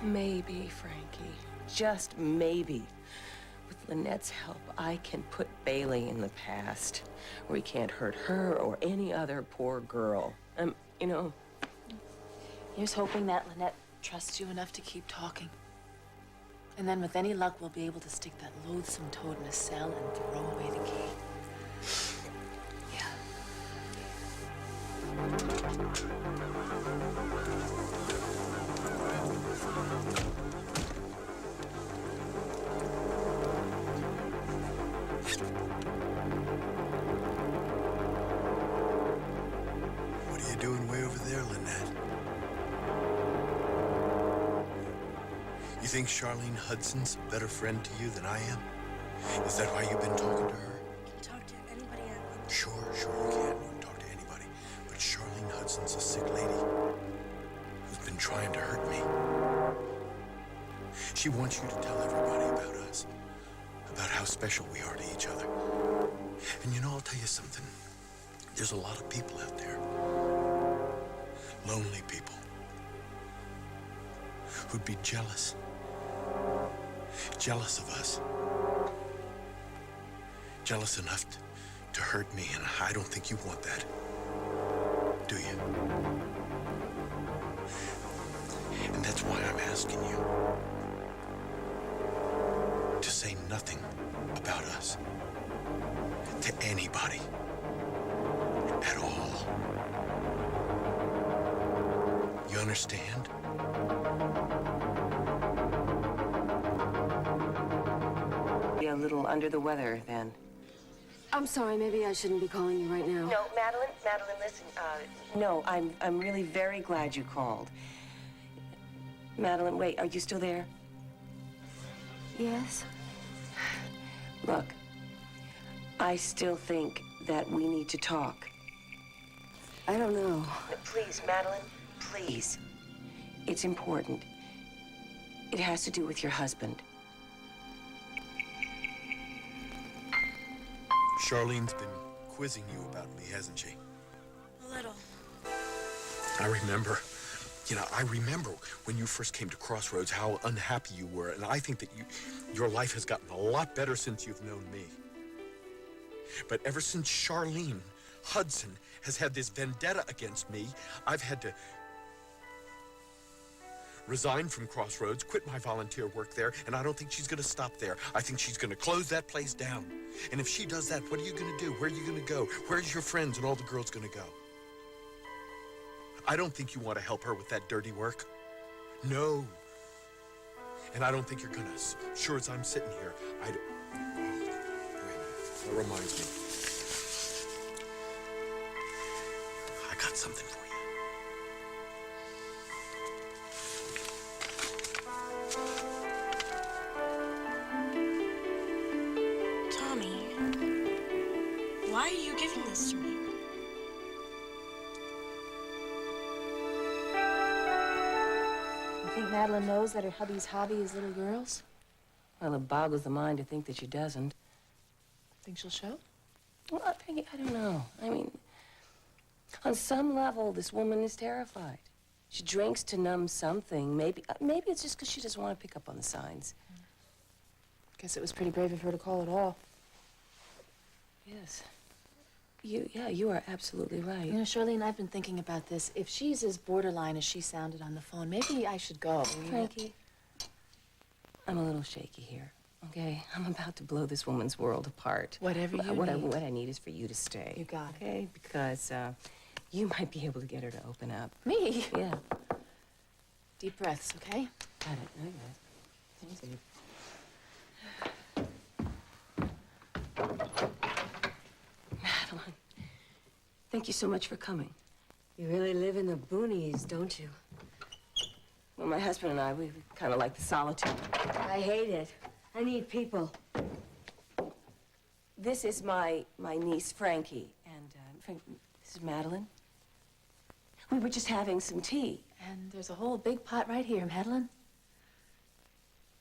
Maybe, Frankie. Just maybe. With Lynette's help, I can put Bailey in the past, where he can't hurt her or any other poor girl. You know... Here's hoping that Lynette trusts you enough to keep talking. And then with any luck, we'll be able to stick that loathsome toad in a cell and throw away the key. What are you doing way over there, Lynette? You think Charlene Hudson's a better friend to you than I am? Is that why you've been talking to her? Can you talk to anybody I want? Sure, you can. You can talk to anybody. But Charlene Hudson's a sick lady who's been trying to hurt me. She wants you to tell everybody about us, about how special we are to each other. And you know, I'll tell you something. There's a lot of people out there, lonely people, who'd be jealous of us. Jealous enough to hurt me, and I don't think you want that, do you? And that's why I'm asking you to say nothing about us to anybody at all. You understand? Be a little under the weather, then. I'm sorry, maybe I shouldn't be calling you right now. No, Madeline, listen. No, I'm really very glad you called. Madeline, wait, are you still there? Yes? Look, I still think that we need to talk. I don't know. Please, Madeline, please. It's important. It has to do with your husband. Charlene's been quizzing you about me, hasn't she? A little. I remember when you first came to Crossroads, how unhappy you were, and I think that your life has gotten a lot better since you've known me. But ever since Charlene Hudson has had this vendetta against me, I've had to resign from Crossroads, quit my volunteer work there, and I don't think she's going to stop there. I think she's going to close that place down. And if she does that, what are you going to do? Where are you going to go? Where's your friends and all the girls going to go? I don't think you want to help her with that dirty work. No. And I don't think you're going to. Sure as I'm sitting here, wait a minute. That reminds me. I got something for you. Why are you giving this to me? You think Madeline knows that her hubby's hobby is little girls? Well, it boggles the mind to think that she doesn't. Think she'll show? Well, I don't know. I mean, on some level, this woman is terrified. She drinks to numb something. Maybe it's just because she doesn't want to pick up on the signs. Guess it was pretty brave of her to call at all. Yes. You are absolutely right. You know, Charlene, I've been thinking about this. If she's as borderline as she sounded on the phone, maybe I should go. Frankie, I'm a little shaky here, okay? I'm about to blow this woman's world apart. Whatever you need. What I need is for you to stay. You got it. Okay? Because you might be able to get her to open up. Me? Yeah. Deep breaths, okay? Got it. I got it. Thank you. Madeline, thank you so much for coming. You really live in the boonies, don't you? Well, my husband and I, we kind of like the solitude. I hate it. I need people. This is my niece, Frankie. And, this is Madeline. We were just having some tea. And there's a whole big pot right here, Madeline.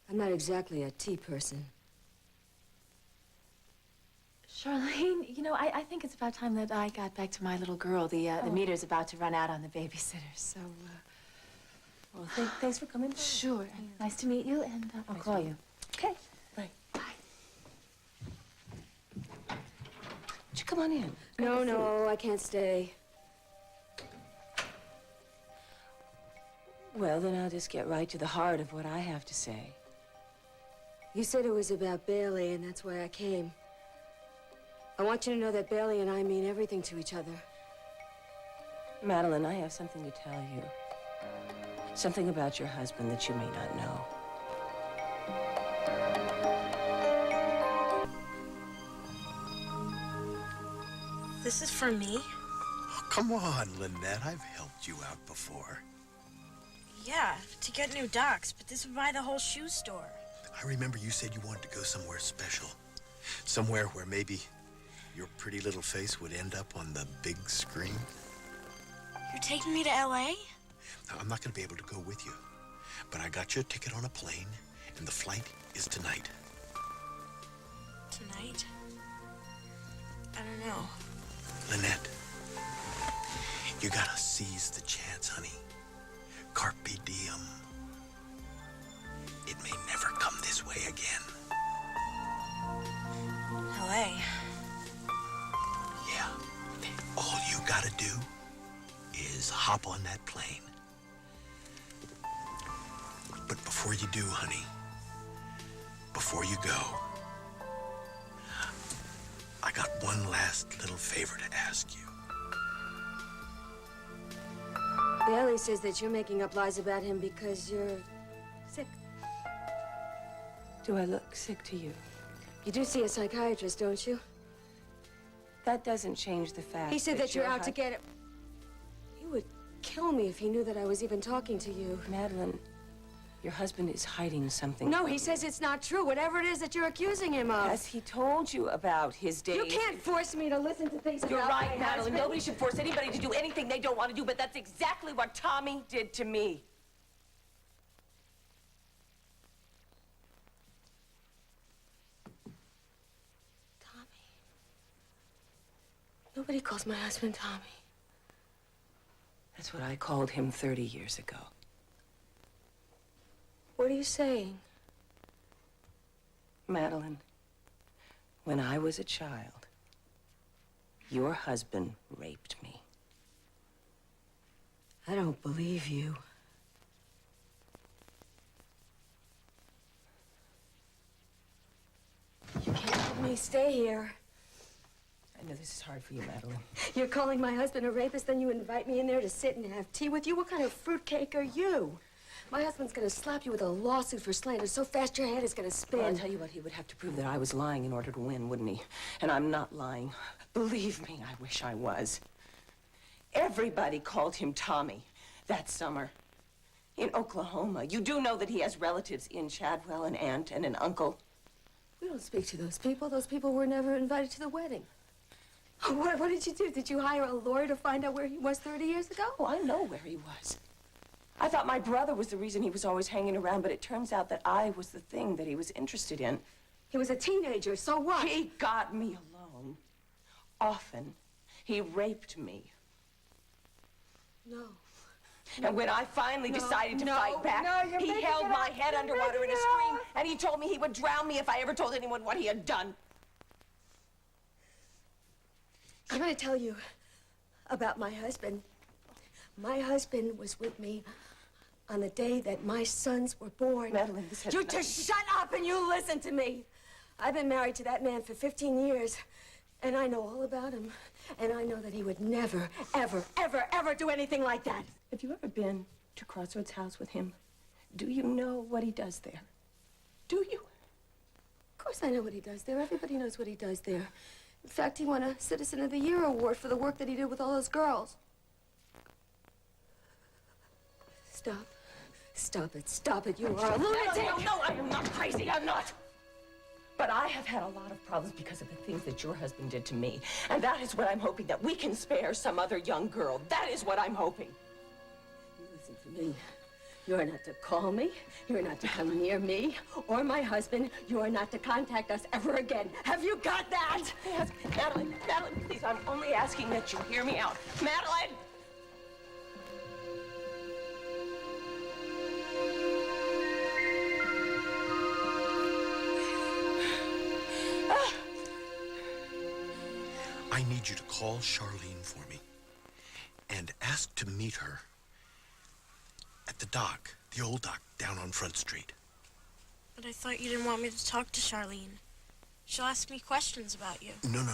I'm not exactly a tea person. Charlene, you know, I think it's about time that I got back to my little girl. The meter's about to run out on the babysitter, so, Well, thanks for coming by. Sure. Nice to meet you, and I'll call you. Okay. Bye. Bye. Would you come on in? No, I can't stay. Well, then I'll just get right to the heart of what I have to say. You said it was about Bailey, and that's why I came. I want you to know that Bailey and I mean everything to each other. Madeline, I have something to tell you. Something about your husband that you may not know. This is for me? Oh, come on, Lynette. I've helped you out before. Yeah, to get new ducks, but this would buy the whole shoe store. I remember you said you wanted to go somewhere special. Somewhere where maybe your pretty little face would end up on the big screen. You're taking me to L.A.? Now, I'm not going to be able to go with you, but I got you a ticket on a plane, and the flight is tonight. Tonight? I don't know. Lynette, you gotta seize the chance, honey. Carpe diem. It may never come this way again. L.A.? Yeah. All you gotta do is hop on that plane. But before you do, honey, before you go, I got one last little favor to ask you. Bailey says that you're making up lies about him because you're sick. Do I look sick to you? You do see a psychiatrist, don't you? That doesn't change the fact He said that you're out to get it. He would kill me if he knew that I was even talking to you. Madeline, your husband is hiding something. No, he says it's not true, whatever it is that you're accusing him of. Has he told you about his days? You can't force me to listen to things You're about right, my Madeline. husband. Nobody should force anybody to do anything they don't want to do, but that's exactly what Tommy did to me. Tommy. Nobody calls my husband Tommy. That's what I called him 30 years ago. What are you saying? Madeline, when I was a child, your husband raped me. I don't believe you. You can't let me stay here. I know this is hard for you, Madeline. You're calling my husband a rapist, then you invite me in there to sit and have tea with you? What kind of fruitcake are you? My husband's gonna slap you with a lawsuit for slander so fast your head is gonna spin. Well, I'll tell you what, he would have to prove that I was lying in order to win, wouldn't he? And I'm not lying. Believe me, I wish I was. Everybody called him Tommy that summer in Oklahoma. You do know that he has relatives in Chadwell, an aunt and an uncle. We don't speak to those people. Those people were never invited to the wedding. What did you do? Did you hire a lawyer to find out where he was 30 years ago? Oh, I know where he was. I thought my brother was the reason he was always hanging around, but it turns out that I was the thing that he was interested in. He was a teenager, so what? He got me alone. Often, he raped me. No. And when I finally decided to fight back, you're he making held it my up. head You're underwater in making a it scream, up. and he told me he would drown me if I ever told anyone what he had done. I'm going to tell you about my husband. My husband was with me on the day that my sons were born. Madeline, this has You nothing- just shut up and you listen to me. I've been married to that man for 15 years, and I know all about him. And I know that he would never, ever, ever, ever do anything like that. Have you ever been to Crossroads House with him? Do you know what he does there? Do you? Of course I know what he does there. Everybody knows what he does there. In fact, he won a Citizen of the Year award for the work that he did with all those girls. Stop. Stop it. Stop it. You are a lunatic. No, I'm not crazy. I'm not. But I have had a lot of problems because of the things that your husband did to me. And that is what I'm hoping, that we can spare some other young girl. That is what I'm hoping. You listen to me. You're not to call me. You're not to come near me or my husband. You are not to contact us ever again. Have you got that? Yes, Madeline, please, I'm only asking that you hear me out. Madeline! I need you to call Charlene for me and ask to meet her at the dock, the old dock down on Front Street. But I thought you didn't want me to talk to Charlene. She'll ask me questions about you. No.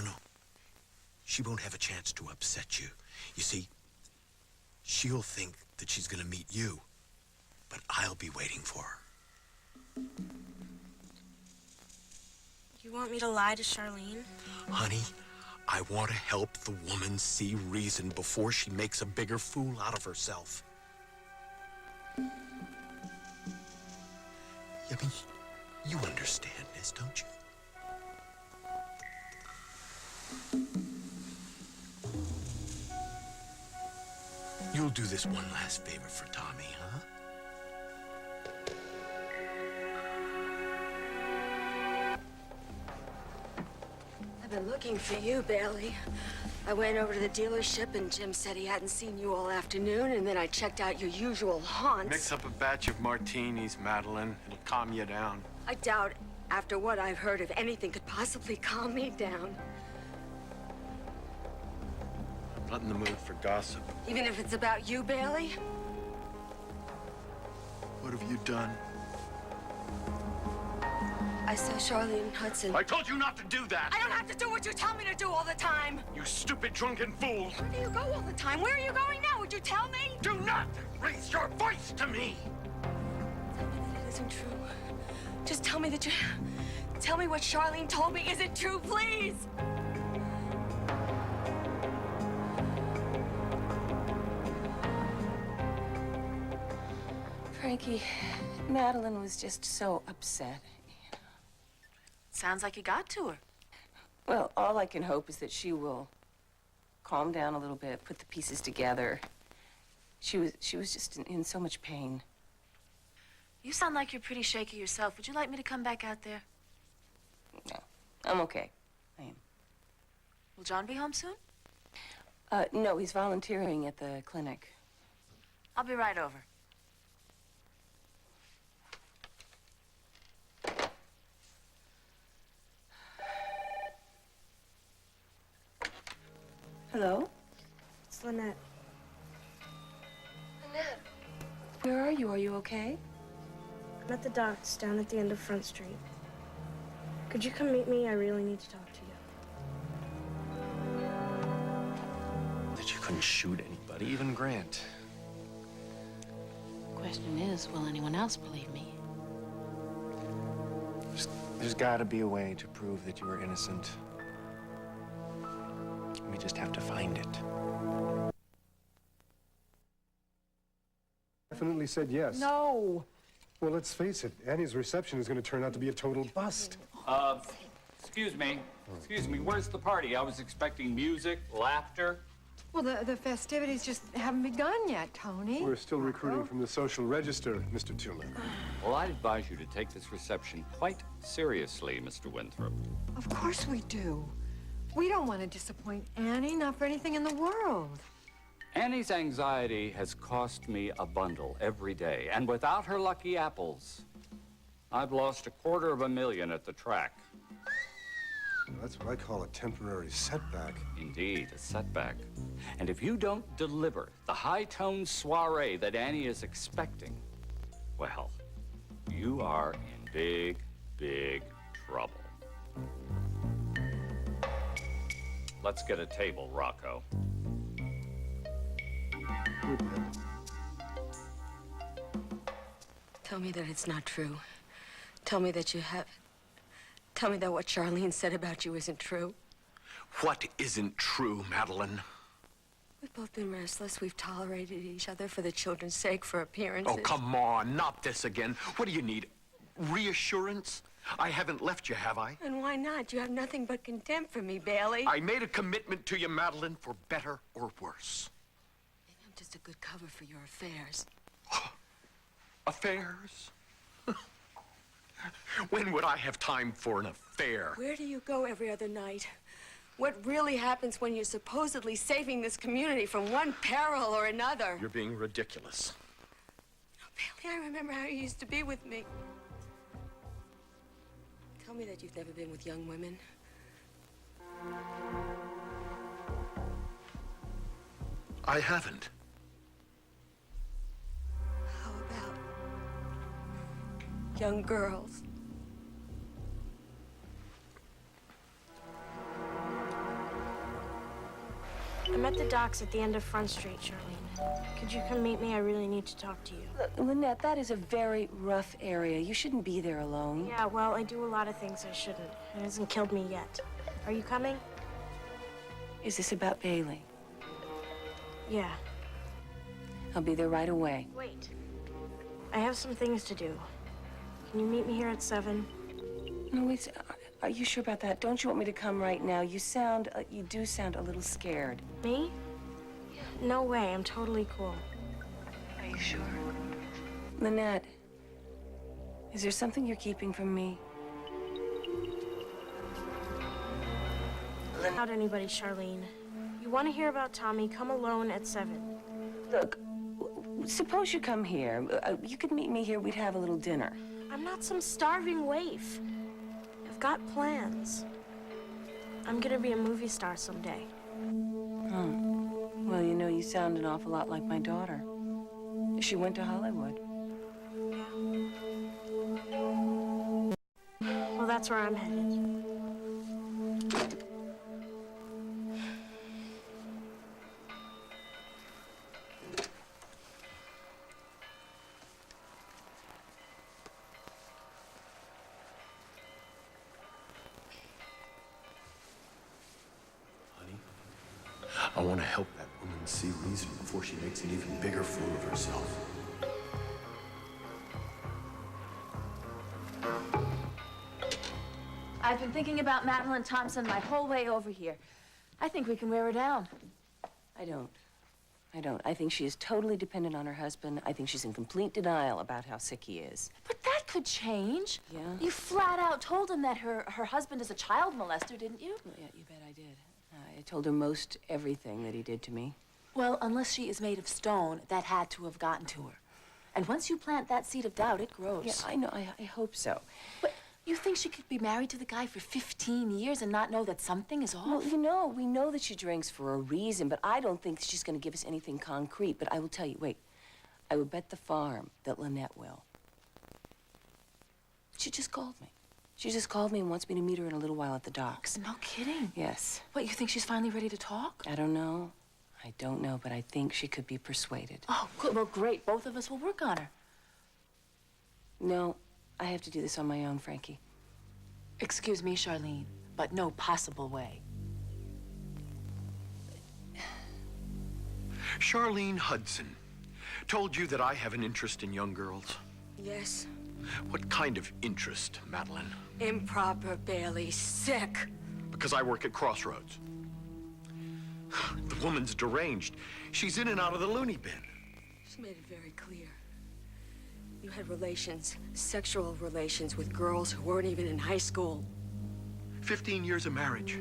She won't have a chance to upset you. You see, she'll think that she's gonna meet you, but I'll be waiting for her. You want me to lie to Charlene? Honey, I want to help the woman see reason before she makes a bigger fool out of herself. I mean, you understand this, don't you? You'll do this one last favor for Tommy, huh? I've been looking for you, Bailey. I went over to the dealership and Jim said he hadn't seen you all afternoon, and then I checked out your usual haunts. Mix up a batch of martinis, Madeline. It'll calm you down. I doubt, after what I've heard, if anything could possibly calm me down. I'm not in the mood for gossip. Even if it's about you, Bailey? What have you done? I saw Charlene Hudson. I told you not to do that! I don't have to do what you tell me to do all the time. You stupid drunken fool! Where do you go all the time? Where are you going now? Would you tell me? Do not raise your voice to me! Tell me that it isn't true. Just tell me that you... Tell me what Charlene told me isn't true, please! Frankie, Madeline was just so upset. Sounds like you got to her. Well, all I can hope is that she will calm down a little bit, put the pieces together. She was just in so much pain. You sound like you're pretty shaky yourself. Would you like me to come back out there? No, I'm okay. I am. Will John be home soon? No, he's volunteering at the clinic. I'll be right over. Hello? It's Lynette. Annette. Where are you? Are you okay? I'm at the docks down at the end of Front Street. Could you come meet me? I really need to talk to you. That you couldn't shoot anybody, even Grant. Question is, will anyone else believe me? There's gotta be a way to prove that you were innocent. We just have to find it. Definitely said yes. No. Well, let's face it, Annie's reception is going to turn out to be a total bust. Excuse me. Excuse me, where's the party? I was expecting music, laughter. Well, the festivities just haven't begun yet, Tony. We're still recruiting from the social register, Mr. Tillman. Well, I'd advise you to take this reception quite seriously, Mr. Winthrop. Of course we do. We don't want to disappoint Annie, not for anything in the world. Annie's anxiety has cost me a bundle every day, and without her lucky apples, I've lost $250,000 at the track. That's what I call a temporary setback. Indeed, a setback. And if you don't deliver the high-toned soiree that Annie is expecting, well, you are in big, big trouble. Let's get a table, Rocco. Good man. Tell me that it's not true. Tell me that you have... Tell me that what Charlene said about you isn't true. What isn't true, Madeline? We've both been restless. We've tolerated each other for the children's sake, for appearances. Oh, come on, not this again. What do you need? Reassurance? I haven't left you, have I? And why not? You have nothing but contempt for me, Bailey. I made a commitment to you, Madeline, for better or worse. Maybe I'm just a good cover for your affairs. Affairs? When would I have time for an affair? Where do you go every other night? What really happens when you're supposedly saving this community from one peril or another? You're being ridiculous. Oh, Bailey, I remember how you used to be with me. Tell me that you've never been with young women. I haven't. How about young girls? I'm at the docks at the end of Front Street, Charlene. Could you come meet me? I really need to talk to you. Look, Lynette, that is a very rough area. You shouldn't be there alone. Yeah, well, I do a lot of things I shouldn't. It hasn't killed me yet. Are you coming? Is this about Bailey? Yeah. I'll be there right away. Wait. I have some things to do. Can you meet me here at 7? No, wait. Are you sure about that? Don't you want me to come right now? You do sound a little scared. Me? No way. I'm totally cool. Are you sure? Lynette, is there something you're keeping from me? Not anybody, Charlene. You want to hear about Tommy? Come alone at 7. Look, suppose you come here. You could meet me here. We'd have a little dinner. I'm not some starving waif. I've got plans. I'm gonna be a movie star someday. Well, you know, you sound an awful lot like my daughter. She went to Hollywood. Yeah. Well, that's where I'm headed. I want to help that woman see reason before she makes an even bigger fool of herself. I've been thinking about Madeline Thompson my whole way over here. I think we can wear her down. I don't. I think she is totally dependent on her husband. I think she's in complete denial about how sick he is. But that could change. Yeah? You flat out told him that her husband is a child molester, didn't you? Well, yeah, you bet I did. I told her most everything that he did to me. Well, unless she is made of stone, that had to have gotten to her. And once you plant that seed of doubt, it grows. Yeah, I know. I hope so. But you think she could be married to the guy for 15 years and not know that something is off? Well, you know, we know that she drinks for a reason, but I don't think she's going to give us anything concrete. But I will tell you, wait, I would bet the farm that Lynette will. She just called me. She just called me and wants me to meet her in a little while at the docks. No kidding. Yes. What, you think she's finally ready to talk? I don't know. I don't know, but I think she could be persuaded. Oh, good. Well, great. Both of us will work on her. No, I have to do this on my own, Frankie. Excuse me, Charlene, but no possible way. Charlene Hudson told you that I have an interest in young girls. Yes. What kind of interest, Madeline? Improper, Bailey. Sick. Because I work at Crossroads. The woman's deranged. She's in and out of the loony bin. She made it very clear. You had relations, sexual relations with girls who weren't even in high school. 15 years of marriage.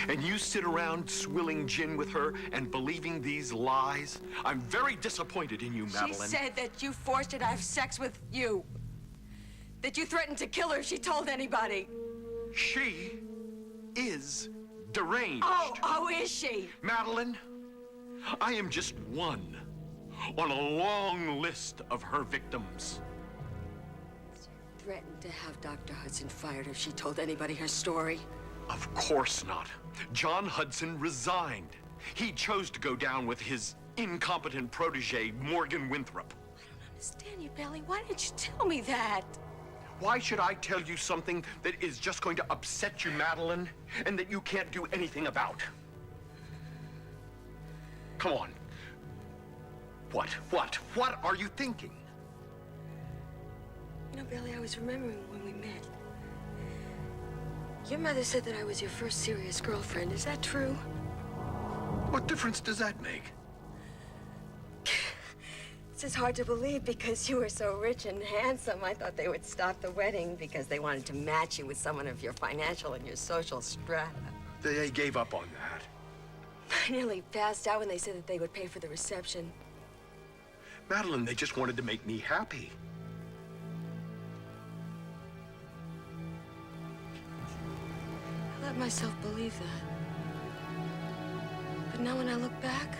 And you sit around swilling gin with her and believing these lies? I'm very disappointed in you, Madeline. She said that you forced her to have sex with you. That you threatened to kill her if she told anybody. She is deranged. Oh, is she? Madeline, I am just one on a long list of her victims. Threatened to have Dr. Hudson fired if she told anybody her story. Of course not. John Hudson resigned. He chose to go down with his incompetent protege, Morgan Winthrop. I don't understand you, Bailey. Why didn't you tell me that? Why should I tell you something that is just going to upset you, Madeline, and that you can't do anything about? Come on. What are you thinking? You know, Bailey, I was remembering when we met. Your mother said that I was your first serious girlfriend. Is that true? What difference does that make? It's just hard to believe because you were so rich and handsome. I thought they would stop the wedding because they wanted to match you with someone of your financial and your social strata. They gave up on that. I nearly passed out when they said that they would pay for the reception. Madeline, they just wanted to make me happy. I let myself believe that. But now when I look back,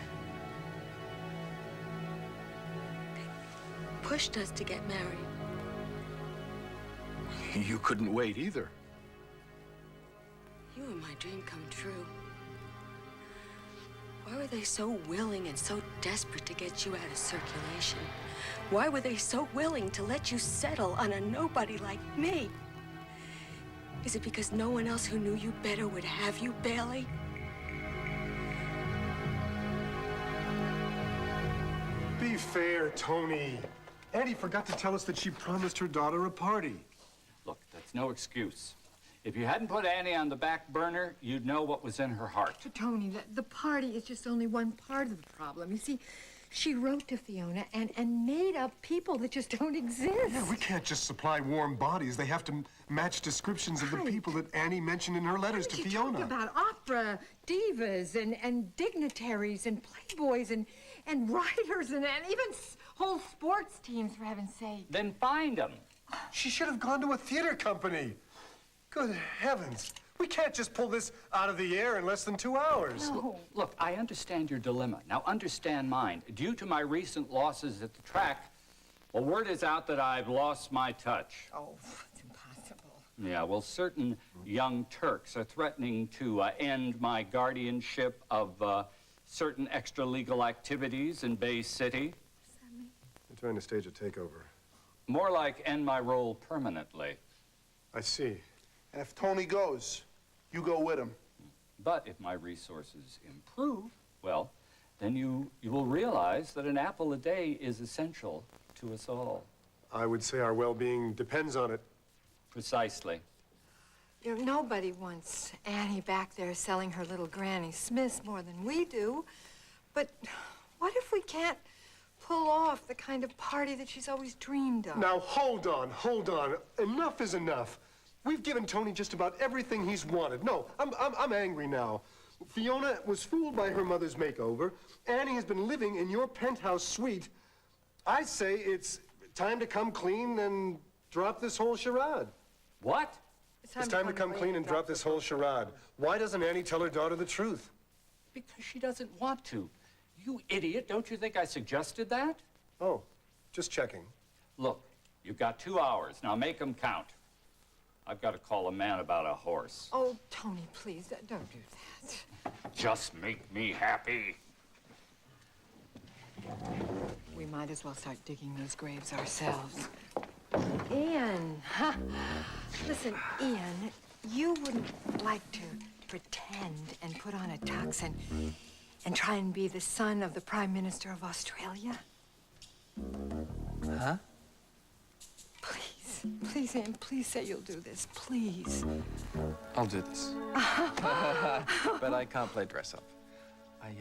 pushed us to get married. You couldn't wait either. You were my dream come true. Why were they so willing and so desperate to get you out of circulation? Why were they so willing to let you settle on a nobody like me? Is it because no one else who knew you better would have you, Bailey? Be fair, Tony. Annie forgot to tell us that she promised her daughter a party. Look, that's no excuse. If you hadn't put Annie on the back burner, you'd know what was in her heart. Tony, the party is just only one part of the problem. You see, she wrote to Fiona and made up people that just don't exist. Yeah, we can't just supply warm bodies. They have to match descriptions of the people that Annie mentioned in her letters to Fiona. Talk about opera divas and dignitaries and playboys and writers and even whole sports teams, for heaven's sake. Then find them. She should have gone to a theater company. Good heavens. We can't just pull this out of the air in less than 2 hours. No. Look, I understand your dilemma. Now understand mine. Due to my recent losses at the track, well, word is out that I've lost my touch. Oh, it's impossible. Yeah, well, certain young Turks are threatening to end my guardianship of certain extra-legal activities in Bay City. They're trying to stage a takeover. More like end my role permanently. I see. And if Tony goes, you go with him. But if my resources improve, well, then you will realize that an apple a day is essential to us all. I would say our well-being depends on it. Precisely. You know, nobody wants Annie back there selling her little Granny Smiths more than we do. But what if we can't pull off the kind of party that she's always dreamed of? Now, hold on. Enough is enough. We've given Tony just about everything he's wanted. No, I'm angry now. Fiona was fooled by her mother's makeover. Annie has been living in your penthouse suite. I say it's time to come clean and drop this whole charade. What? It's time to come clean and drop this whole charade. Why doesn't Annie tell her daughter the truth? Because she doesn't want to. You idiot, don't you think I suggested that? Oh, just checking. Look, you've got 2 hours. Now make them count. I've got to call a man about a horse. Oh, Tony, please, don't do that. Just make me happy. We might as well start digging those graves ourselves. Ian, listen, Ian, you wouldn't like to pretend and put on a tux and try and be the son of the Prime Minister of Australia? Huh? Please, Ian, please say you'll do this, please. I'll do this. But I can't play dress up. I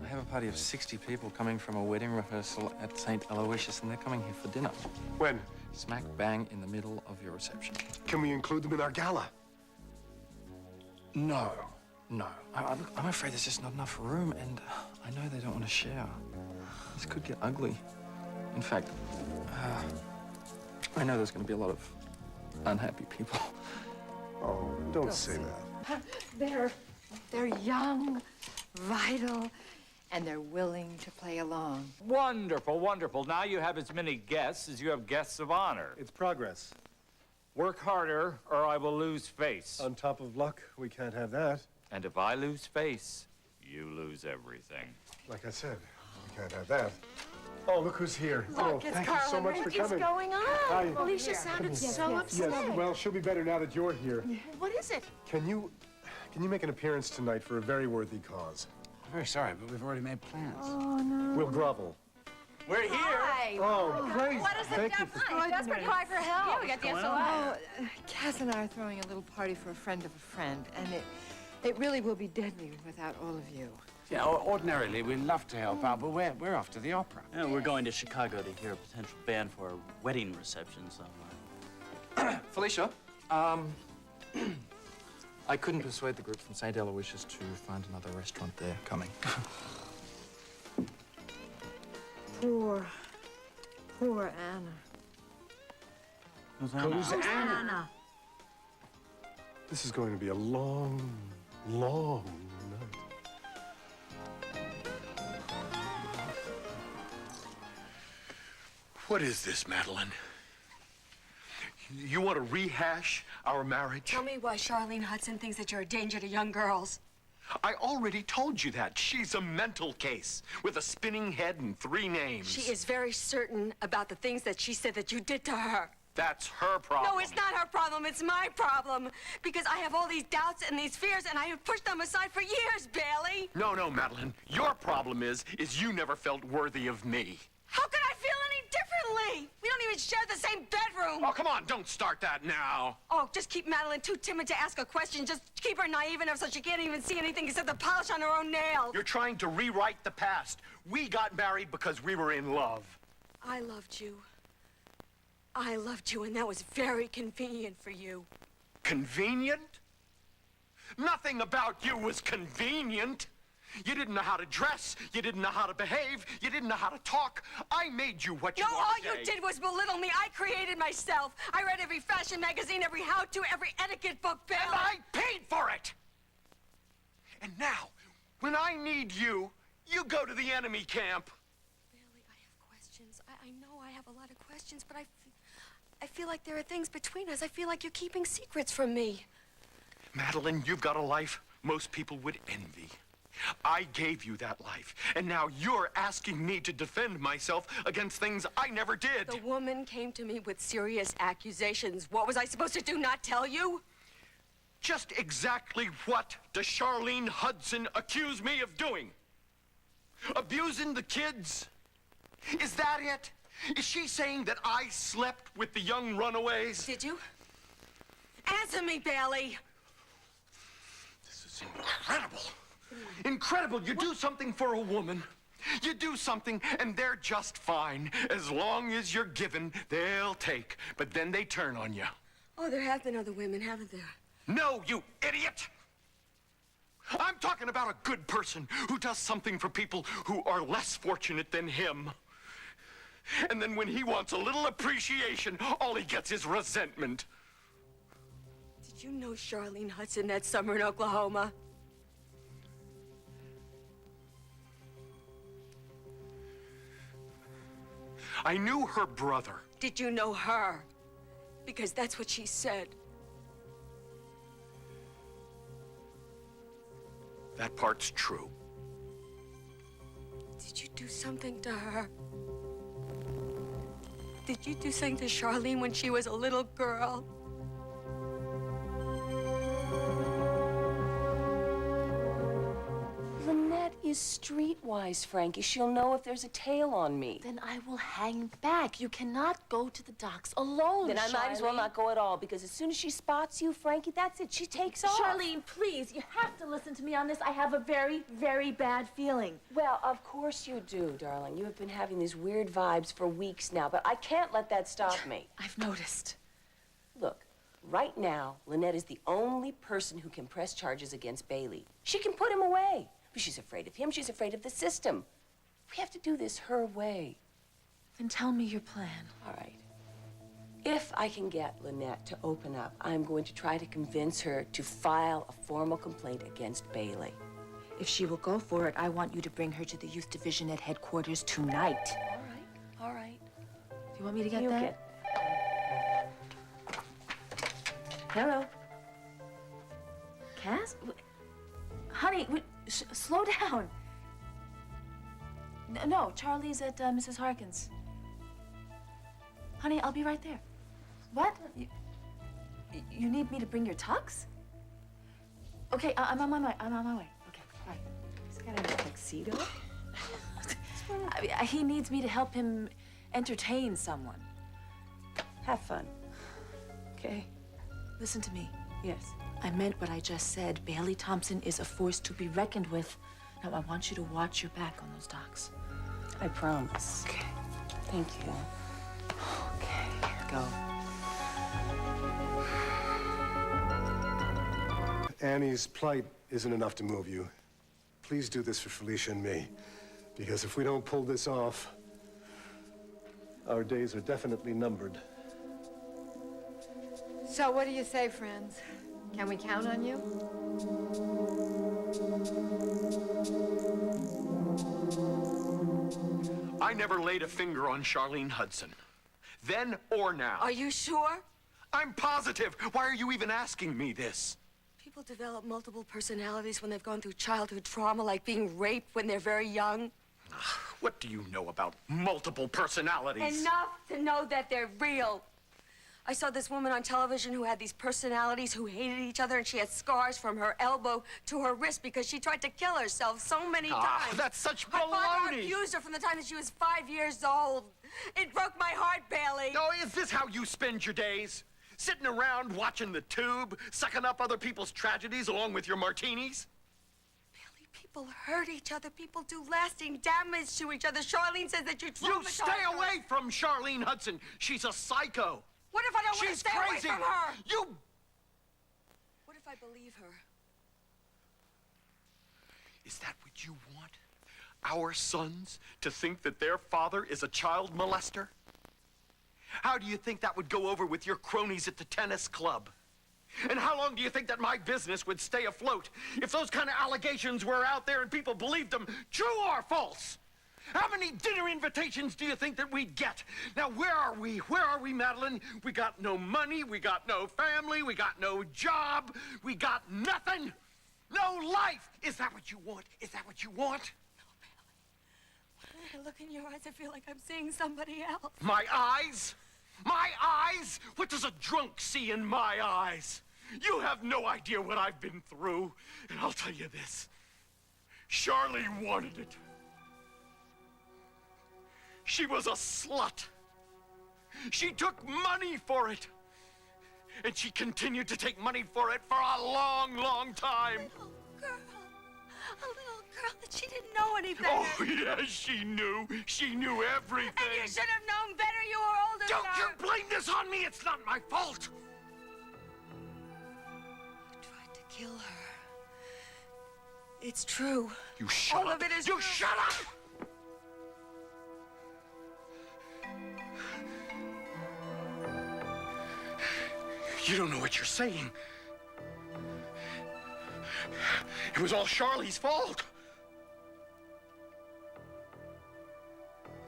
have a party of 60 people coming from a wedding rehearsal at St. Aloysius, and they're coming here for dinner. When? Smack bang in the middle of your reception. Can we include them in our gala? No. I'm afraid there's just not enough room, and I know they don't want to share. This could get ugly. In fact, I know there's going to be a lot of unhappy people. Oh, don't say that. They're young, vital, and they're willing to play along. Wonderful, wonderful. Now you have as many guests as you have guests of honor. It's progress. Work harder, or I will lose face. On top of luck, we can't have that. And if I lose face, you lose everything. Like I said, we can't have that. Oh, look who's here. Look, it's thank Carla. you so much for coming. What's going on? Hi. Alicia sounded so upset. Yes, well, she'll be better now that you're here. What is it? Can you make an appearance tonight for a very worthy cause? I'm very sorry, but we've already made plans. Oh, no. We'll grovel. We're here. Hi. Oh, great. What is Thank you. Desperate cry for help. Yeah, we got the SOS. Oh, Cass and I are throwing a little party for a friend of a friend, and it really will be deadly without all of you. Yeah, ordinarily we'd love to help out, but we're off to the opera. Yeah, we're going to Chicago to hear a potential band for a wedding reception somewhere. Felicia, I couldn't persuade the group from St. Aloysius to find another restaurant there coming. Poor Anna. Who's Anna? This is going to be a long, long night. What is this, Madeline? You want to rehash our marriage? Tell me why Charlene Hudson thinks that you're a danger to young girls. I already told you that. She's a mental case with a spinning head and 3 names. She is very certain about the things that she said that you did to her. That's her problem. No, it's not her problem. It's my problem. Because I have all these doubts and these fears, and I have pushed them aside for years, Bailey. No, Madeline. Your problem is you never felt worthy of me. How could I feel any differently? We don't even share the same bedroom. Oh, come on. Don't start that now. Oh, just keep Madeline too timid to ask a question. Just keep her naive enough so she can't even see anything except the polish on her own nails. You're trying to rewrite the past. We got married because we were in love. I loved you. I loved you, and that was very convenient for you. Convenient? Nothing about you was convenient. You didn't know how to dress. You didn't know how to behave. You didn't know how to talk. I made you what you are No, all today. you did was belittle me. I created myself. I read every fashion magazine, every how-to, every etiquette book, Bailey. And I paid for it. And now, when I need you, you go to the enemy camp. Bailey, I have questions. I know I have a lot of questions, but I feel like there are things between us. I feel like you're keeping secrets from me. Madeline, you've got a life most people would envy. I gave you that life, and now you're asking me to defend myself against things I never did. The woman came to me with serious accusations. What was I supposed to do, not tell you? Just exactly what does Charlene Hudson accuse me of doing? Abusing the kids? Is that it? Is she saying that I slept with the young runaways? Did you? Answer me, Bailey. This is incredible. Incredible. You do something for a woman. You do something, and they're just fine. As long as you're given, they'll take. But then they turn on you. Oh, there have been other women, haven't there? No, you idiot! I'm talking about a good person who does something for people who are less fortunate than him. And then when he wants a little appreciation, all he gets is resentment. Did you know Charlene Hudson that summer in Oklahoma? I knew her brother. Did you know her? Because that's what she said. That part's true. Did you do something to her? Did you do something to Charlene when she was a little girl? Lynette is streetwise, Frankie. She'll know if there's a tail on me. Then I will hang back. You cannot go to the docks alone, Then I might as well not go at all, because as soon as she spots you, Frankie, that's it. She takes off. Charlene, please, you have to listen to me on this. I have a very, very bad feeling. Well, of course you do, darling. You have been having these weird vibes for weeks now, but I can't let that stop me. I've noticed. Look, right now, Lynette is the only person who can press charges against Bailey. She can put him away. But she's afraid of him. She's afraid of the system. We have to do this her way. Then tell me your plan. All right. If I can get Lynette to open up, I'm going to try to convince her to file a formal complaint against Bailey. If she will go for it, I want you to bring her to the youth division at headquarters tonight. All right. Do you want me to get You that? Hello. Cass? Honey, slow down. No, Charlie's at Mrs. Harkin's. Honey, I'll be right there. What? You need me to bring your tux? Okay, I'm on my way. I'm on my way. Okay, bye. He's got a tuxedo. He needs me to help him entertain someone. Have fun. Okay? Listen to me. Yes. I meant what I just said. Bailey Thompson is a force to be reckoned with. Now, I want you to watch your back on those docks. I promise. Okay. Thank you. Okay, go. Annie's plight isn't enough to move you. Please do this for Felicia and me. Because if we don't pull this off, our days are definitely numbered. So what do you say, friends? Can we count on you? I never laid a finger on Charlene Hudson. Then or now. Are you sure? I'm positive. Why are you even asking me this? People develop multiple personalities when they've gone through childhood trauma, like being raped when they're very young. What do you know about multiple personalities? Enough to know that they're real. I saw this woman on television who had these personalities who hated each other, and she had scars from her elbow to her wrist because she tried to kill herself so many times. That's such My father baloney. abused her from the time that she was 5 years old. It broke my heart, Bailey. Oh, is this how you spend your days? Sitting around watching the tube, sucking up other people's tragedies along with your martinis? Bailey, people hurt each other. People do lasting damage to each other. Charlene says that you traumatized You stay her. away from Charlene Hudson. She's a psycho. What if I don't want to She's stay crazy. away from her? You... What if I believe her? Is that what you want? Our sons to think that their father is a child molester? How do you think that would go over with your cronies at the tennis club? And how long do you think that my business would stay afloat if those kind of allegations were out there and people believed them, true or false? How many dinner invitations do you think that we'd get? Now, where are we? Where are we, Madeline? We got no money, we got no family, we got no job, we got nothing. No life. Is that what you want? Is that what you want? When I look in your eyes, I feel like I'm seeing somebody else. My eyes? My eyes? What does a drunk see in my eyes? You have no idea what I've been through. And I'll tell you this. Charlene wanted it. She was a slut. She took money for it. And she continued to take money for it for a long, long time. A little girl that she didn't know any better. Oh, yes, she knew. She knew everything. And you should have known better. You were older than Don't you blame this on me. It's not my fault. You tried to kill her. It's true. You shut All up. of it is You true. shut up. You don't know what you're saying. It was all Charlie's fault.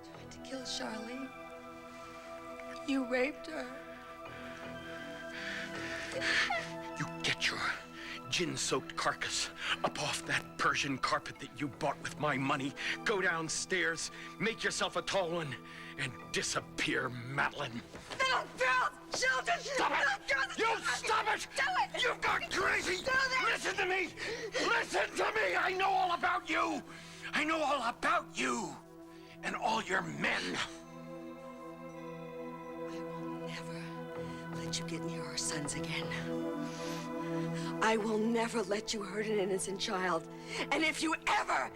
You tried to kill Charlene. You raped her. You get your gin-soaked carcass up off that Persian carpet that you bought with my money. Go downstairs, make yourself a tall one, and disappear, Madeline. Little girls, children, Stop it! little girls. You stop it! Do it! You've gone crazy! Do this! Listen to me! Listen to me! I know all about you! I know all about you! And all your men! I will never let you get near our sons again. I will never let you hurt an innocent child. And if you ever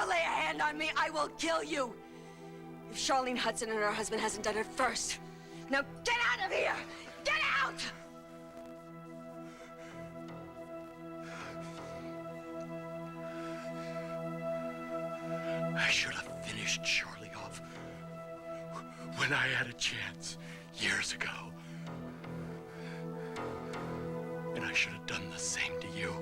lay a hand on me, I will kill you. If Charlene Hudson and her husband hasn't done it first. Now get out of here! Get out! I should have finished Charlie off when I had a chance years ago. And I should have done the same to you.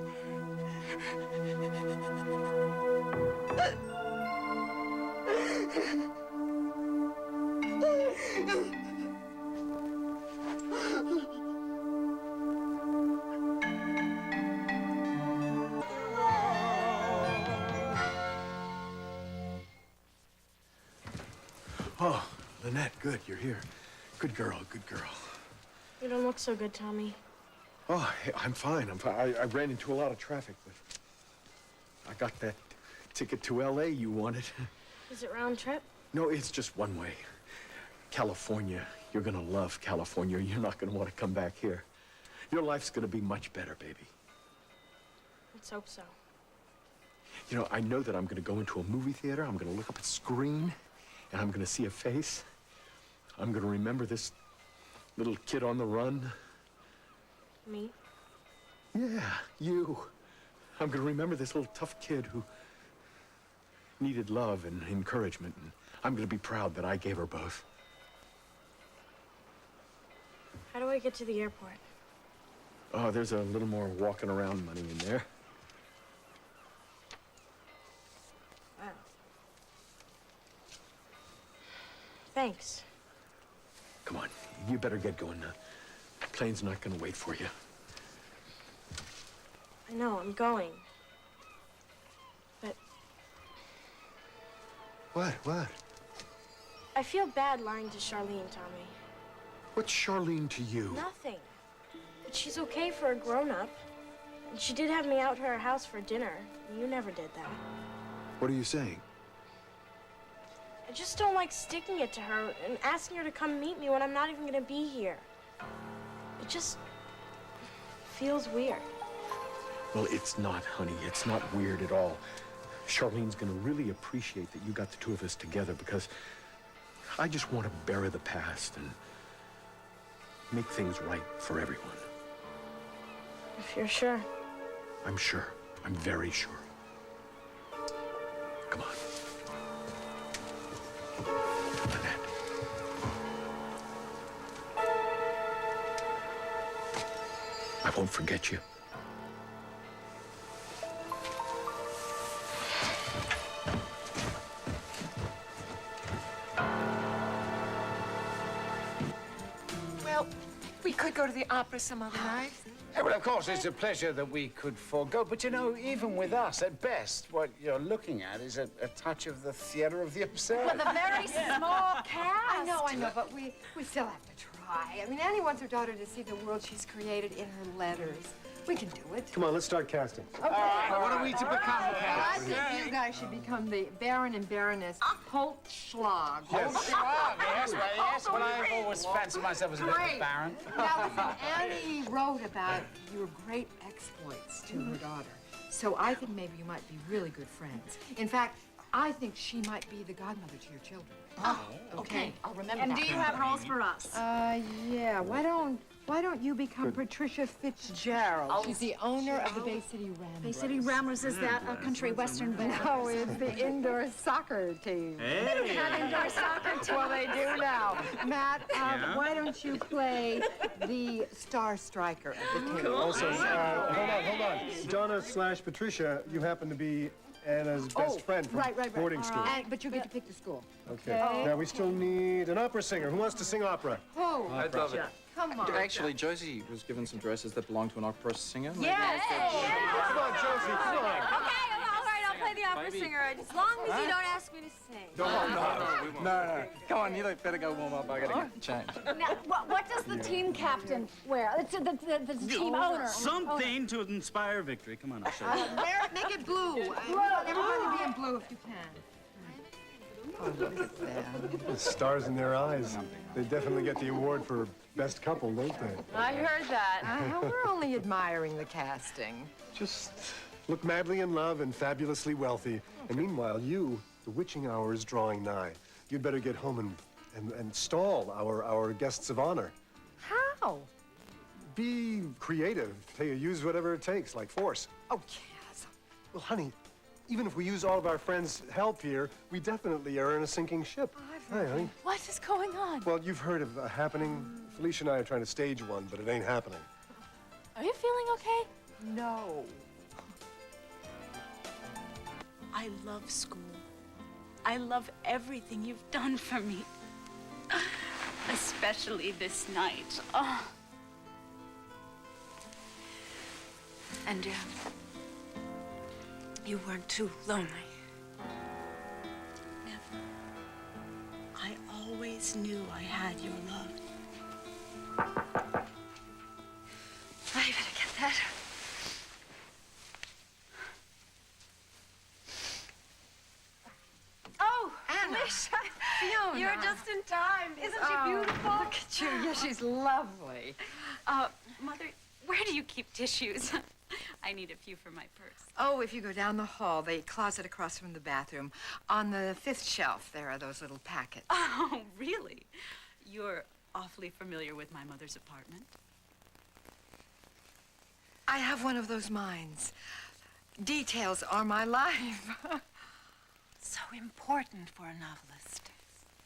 Oh, Lynette, good, you're here. Good girl, good girl. You don't look so good, Tommy. Oh, hey, I'm fine. I ran into a lot of traffic, but I got that ticket to L.A. you wanted. Is it round trip? No, it's just one way. California. You're gonna love California. You're not gonna want to come back here. Your life's gonna be much better, baby. Let's hope so. You know, I know that I'm gonna go into a movie theater. I'm gonna look up a screen, and I'm gonna see a face. I'm gonna remember this little kid on the run. Me? Yeah, you. I'm gonna remember this little tough kid who needed love and encouragement, and I'm gonna be proud that I gave her both. How do I get to the airport? Oh, there's a little more walking around money in there. Wow. Thanks. Come on, you better get going now. The plane's not gonna wait for you. I know, I'm going. But What? I feel bad lying to Charlene, Tommy. What's Charlene to you? Nothing. But she's okay for a grown-up. And she did have me out to her house for dinner. You never did that. What are you saying? I just don't like sticking it to her and asking her to come meet me when I'm not even gonna be here. It just feels weird. Well, it's not, honey. It's not weird at all. Charlene's gonna really appreciate that you got the two of us together because I just want to bury the past and make things right for everyone. If you're sure. I'm sure. I'm very sure. Come on. Lynette. I won't forget you. Well, we could go to the opera some other night. Yeah, well, of course, it's a pleasure that we could forego. But, you know, even with us, at best, what you're looking at is a touch of the theater of the absurd. With a very small cast. I know, but we still have to try. I mean, Annie wants her daughter to see the world she's created in her letters. We can do it. Come on, let's start casting. Okay. All right, what are we to become, I Cass? think you guys should become the Baron and Baroness Holtschlag. Yes, but I've always fancied myself as a bit of a baron. Now, listen, Annie wrote about your great exploits to her daughter. So I think maybe you might be really good friends. In fact, I think she might be the godmother to your children. Oh, okay. I'll remember that. And do you have roles for us? Yeah. Why don't you become Patricia Fitzgerald? She's the owner of the Bay City Ramblers. Bay City Ramblers, is that a country western band? No, it's the indoor soccer team. They don't have indoor soccer team. Well, they do now. Matt, why don't you play the star striker of the team? Also, hold on. Donna/Patricia, you happen to be Anna's best friend from boarding school. But you get to pick the school. Okay. Now, we still need an opera singer. Who wants to sing opera? Oh, I'd love it. come on. Actually, Josie was given some dresses that belong to an opera singer. Yes. Come on, Josie, come on. Okay, all right, I'll play the opera singer as long as you don't ask me to sing. No. Come on, you better go warm up. I gotta get changed. Now, what does the team captain wear? It's the team owner. Something to inspire victory. Come on, I'll show you. Make it blue. I want everybody to be in blue if you can. Oh, look at them. The stars in their eyes. They definitely get the award for best couple, don't they? I heard that. We're only admiring the casting. Just look madly in love and fabulously wealthy. And meanwhile, you, the witching hour is drawing nigh. You'd better get home and stall our guests of honor. How? Be creative. Use whatever it takes, like force. Oh, yes. Well, honey, even if we use all of our friends' help here, we definitely are in a sinking ship. Hi, honey. What is going on? Well, you've heard of a happening. Felicia and I are trying to stage one, but it ain't happening. Are you feeling okay? No. I love school. I love everything you've done for me. Especially this night. Oh. And you weren't too lonely. Never. I always knew I had your love. I better get that. Oh, Anna. Alicia. Fiona. You're just in time. Isn't she beautiful? Look at you. Yeah, she's lovely. Mother, where do you keep tissues? I need a few for my purse. Oh, if you go down the hall, the closet across from the bathroom, on the 5th shelf, there are those little packets. Oh, really? You're awfully familiar with my mother's apartment. I have one of those minds. Details are my life. So important for a novelist.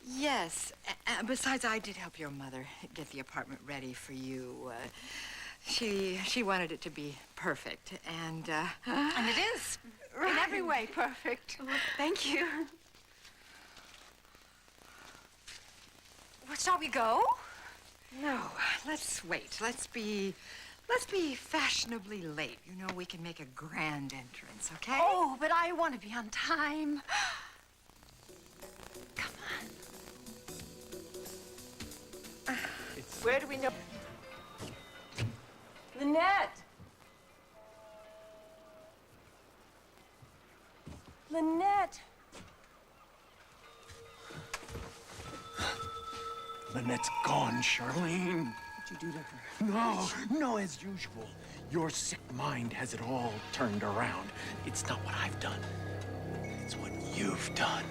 Yes. Besides, I did help your mother get the apartment ready for you. She wanted it to be perfect, and it is. Right. In every way, perfect. Thank you. Shall we go? No, let's wait. Let's be fashionably late. You know, we can make a grand entrance, okay? Oh, but I want to be on time. Come on. Where do we know? Lynette! Lynette! Lynette's gone, Charlene. What'd you do to her? No, as usual. Your sick mind has it all turned around. It's not what I've done. It's what you've done.